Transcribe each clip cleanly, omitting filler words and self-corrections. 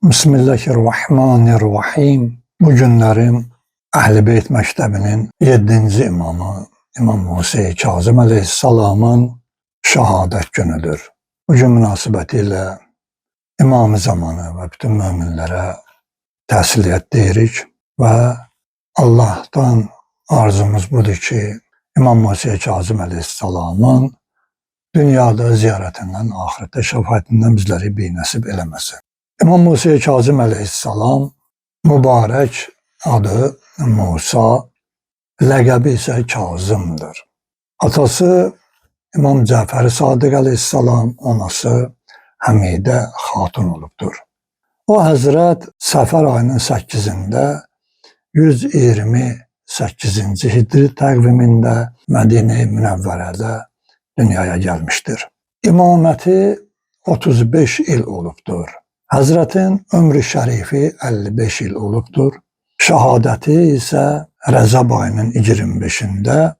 Bismillahirrahmanirrahim. Bu günlerim Əhl-i Beyt Məktəbinin 7-ci imamı İmam Musa Kazım Əleyhisselamın şəhadət günüdür. Bu gün münasibətilə İmam-ı Zamanı və bütün möminlərə təsliyyət deyirik və Allah'tan arzumuz budur ki, İmam Musa Kazım Əleyhisselamın dünyada ziyarətindən, ahirətdə şəfaətindən bizləri binəsib eləməsin. İmam Musa Kazım Əleyhisselam mübarək adı Musa, ləqəbi isə Kazımdır. Atası İmam Cəfər Sadiq Əleyhisselam, anası Həmidə Xatun olubdur. O Həzrət Səfər ayının 8-də 128-ci Hicri təqvimində Mədinə-i Münəvvərədə dünyaya gəlmişdir. İmaməti 35 il olubdur. Həzrətin ömrü şərifi 55 il olubdur. Şəhadəti isə Rəzəb ayının 25-də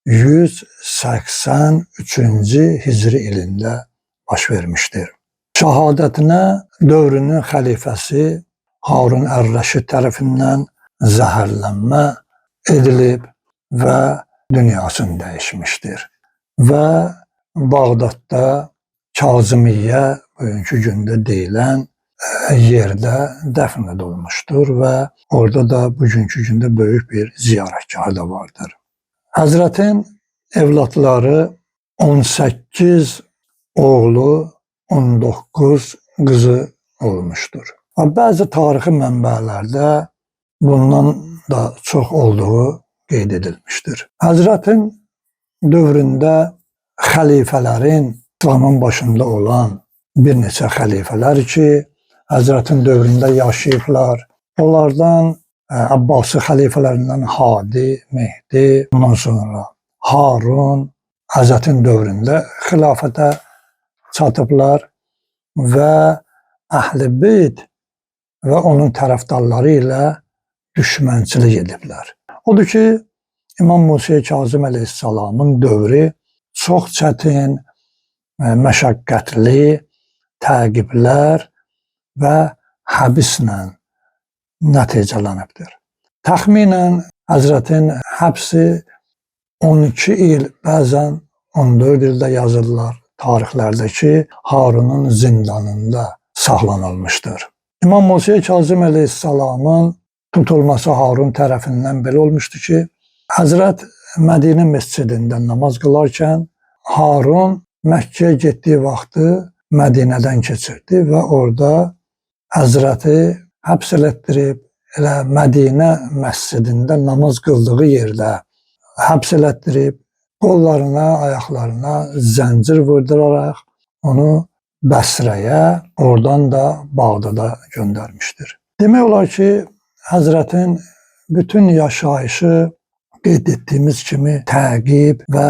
183-cü Hicri ilində baş vermişdir. Şəhadətinə dövrünün xəlifəsi Harun Ər-Rəşid tərəfindən zəhərlənmə edilib və dünyasını dəyişmişdir. Və Bağdadda Kazımiyyə bugünkü gündə deyilən yerdə dəfn olunmuşdur və orada da bugünkü gündə böyük bir ziyarətgahı da vardır. Həzrətin evlatları 18 oğlu, 19 qızı olmuşdur. Və bəzi tarixi mənbələrdə bundan da çox olduğu qeyd edilmişdir. Həzrətin dövründə xəlifələrin İslamın başında olan bir neçə xəlifələr ki, Həzrətin dövründə yaşayıblar. Onlardan Abbasi xəlifələrindən Hadi, Mehdi, ondan sonra Harun Həzrətin dövründə xilafətə çatıblar və Əhl-i Beyt və onun tərəfdarları ilə düşmənçilik ediblər. Odur ki, İmam Musa Kazım Əleyhisselamın dövrü çox çətin, məşəqqətli, təqiblər və həbslə nəticələnibdir. Təxminən Həzrətin həbsi 12 il, bəzən 14 ildə yazırlar tarixlərdə ki, Harunun zindanında saxlanılmışdır. İmam Musa Kazım Əleyhisselamın tutulması Harun tərəfindən belə olmuşdu ki, Həzrət Mədinə məscidində namaz qılarkən Harun Məkkəyə getdiyi vaxtı Mədinədən keçirdi və orada Həzrəti həbs elətdirib, elə Mədinə məscidində namaz qıldığı yerdə həbs elətdirib, qollarına, ayaqlarına zəncir vurduraraq onu Bəsrəyə, oradan da Bağdada göndərmişdir. Demək olar ki, Həzrətin bütün yaşayışı qeyd etdiyimiz kimi təqib və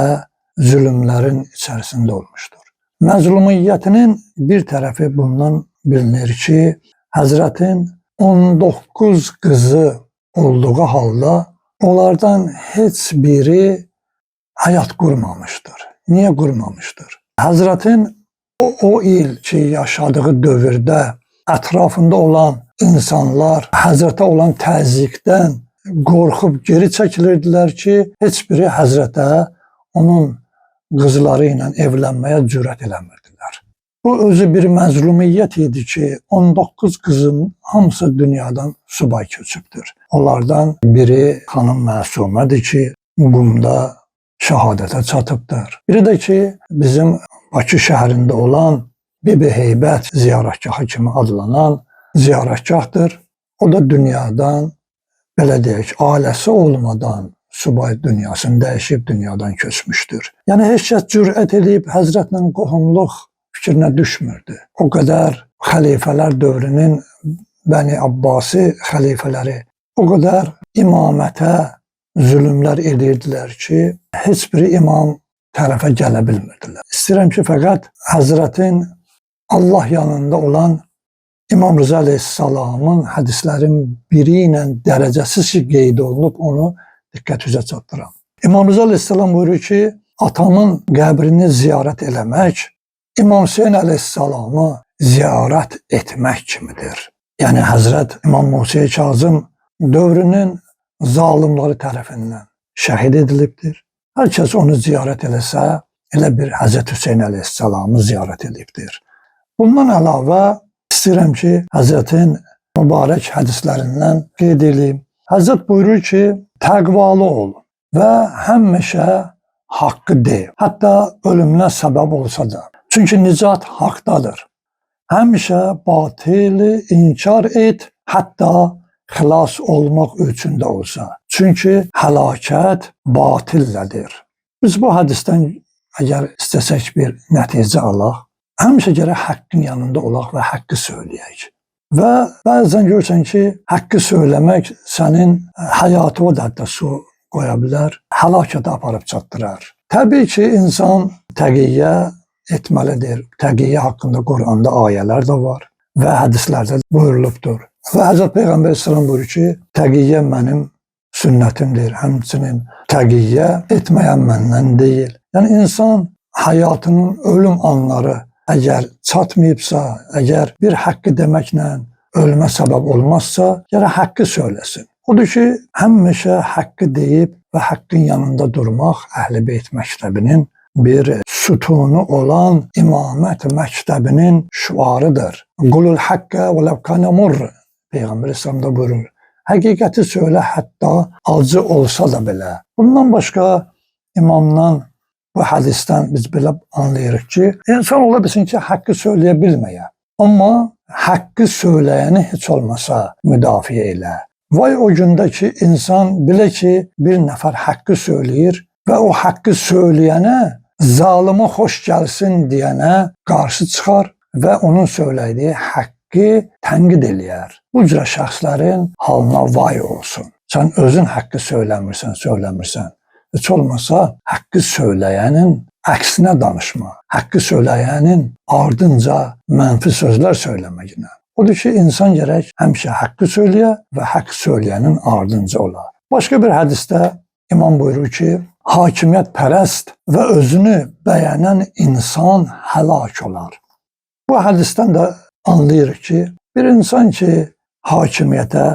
zülümlərin içərisində olmuşdur. Məzlumiyyətinin bir tərəfi bundan bilinir ki, Həzrətin 19 qızı olduğu halda onlardan heç biri həyat qurmamışdır. Niyə qurmamışdır? Həzrətin o il ki, yaşadığı dövrdə ətrafında olan insanlar Həzrətə olan təzyiqdən qorxub geri çəkilirdilər ki, heç biri Həzrətə onun qızları ilə evlənməyə cürət eləmirdilər. Bu özü bir məzlumiyyət idi ki, 19 qızın hamısı dünyadan subay köçübdür. Onlardan biri xanım Məsumədir ki, Qumda şəhadətə çatıbdır. Biri də ki, bizim Bakı şəhərində olan Bibi Heybət ziyarətgahı kimi adlanan ziyarətgahdır. O da dünyadan, belə deyək, ailəsi olmadan subay dünyasını dəyişib dünyadan köçmüşdür. Yəni, heç kəs cürət edib Həzrətlə qohumluq fikrinə düşmürdü. O qədər xəlifələr dövrünün Bəni Abbasi xəlifələri o qədər imamətə zülümlər edirdilər ki, heç biri imam tərəfə gələ bilmirdilər. İstəyirəm ki, fəqət Həzrətin Allah yanında olan İmam Rıza Əleyhisselamın hədislərin biri ilə dərəcəsiz ki, qeyd olunub, onu diqqət üzə çatdıram. İmam Rıza Əleyhisselam buyurur ki, atamın qəbrini ziyarət eləmək İmam Hüseyin Əleyhisselamı ziyarət etmək kimidir. Yəni Həzrət İmam Musa Kazım dövrünün zalimləri tərəfindən şəhid edilibdir. Hər kəs onu ziyarət eləsə, elə bir Həzrət Hüseyn əleyhissalamı ziyarət edibdir. Bundan əlavə istəyirəm ki, Həzrətin mübarək hədislərindən qeyd edeyim. Həzrət buyurur ki, təqvalı olun və həmişə haqqı deyil. Hətta ölümünə səbəb olsa da. Çünki nicat haqdadır. Həmişə batili inkar et, hətta xilas olmaq üçün də olsa. Çünki həlakət batildədir. Biz bu hədisdən əgər istəsək bir nəticə alaq, həmişə gərək haqqın yanında olaq və haqqı söyləyək. Və bəzən görsən ki, haqqı söyləmək sənin həyatına da su qoya bilər, həlakətə aparıb çatdırar. Təbii ki, insan təqiyyə etməlidir. Təqiyyə haqqında Quranda ayələr də var və hədislərdə buyurulubdur. Və Həzrət Peyğəmbər İslam buyurur ki, təqiyyə mənim sünnətimdir. Həmçinin təqiyyə etməyən məndən deyil. Yəni insan həyatının ölüm anları əgər çatmayıbsa, əgər bir haqqı deməklə ölümə səbəb olmazsa, gərək haqqı söyləsin. Odur ki, həmişə haqqı deyib və haqqın yanında durmaq Əhl-i Beyt məktəbinin bir sütunu olan imamət məktəbinin şüarıdır. Qulul haqqə və ləv kana murr. Peyğəmbər İslamda buyurur. Həqiqəti söylə, hətta acı olsa da belə. Bundan başqa imamdan bu hədisdən biz belə anlayırıq ki, insan ola bilsin ki, haqqı söyləyə bilməyə. Amma haqqı söyləyəni heç olmasa müdafiə elə. Vay o gündə ki, insan bilə ki, bir nəfər haqqı söyləyir və o haqqı söyləyənə, zalıma xoş gəlsin deyənə qarşı çıxar və onun söylədiyi haqqı tənqid eləyər. Bu cürə şəxslərin halına vay olsun. Sən özün haqqı söyləmirsən. Heç olmasa haqqı söyləyənin əksinə danışma. Haqqı söyləyənin ardınca mənfi sözlər söyləməklə. Odur ki, insan gərək həmişə haqqı söyləyə və haqq söyləyənin ardınca ola. Başqa bir hədisdə İmam buyurur ki, hakimiyyət pərəst və özünü bəyənən insan həlak olar. Bu hədisdən də anlayırıq ki, bir insan ki, hakimiyyətə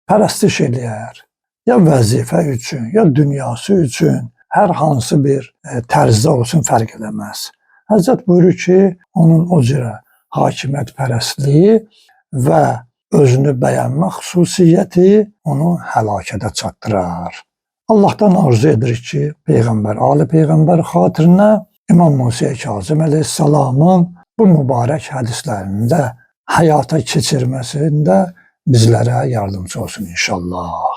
pərəstiş eləyər, ya vəzifə üçün, ya dünyası üçün, hər hansı bir tərzdə olsun fərq eləməz. Həzrət buyurur ki, onun o cürə hakimiyyət pərəstliyi və özünü bəyənmə xüsusiyyəti onu həlakətə çatdırar. Allahdan arzu edirik ki, Peyğəmbər, Ali Peyğəmbər xatirinə İmam Musa Kazım əleyhissalamın bu mübarək hədislərində həyata keçirməsində bizlərə yardımcı olsun inşallah.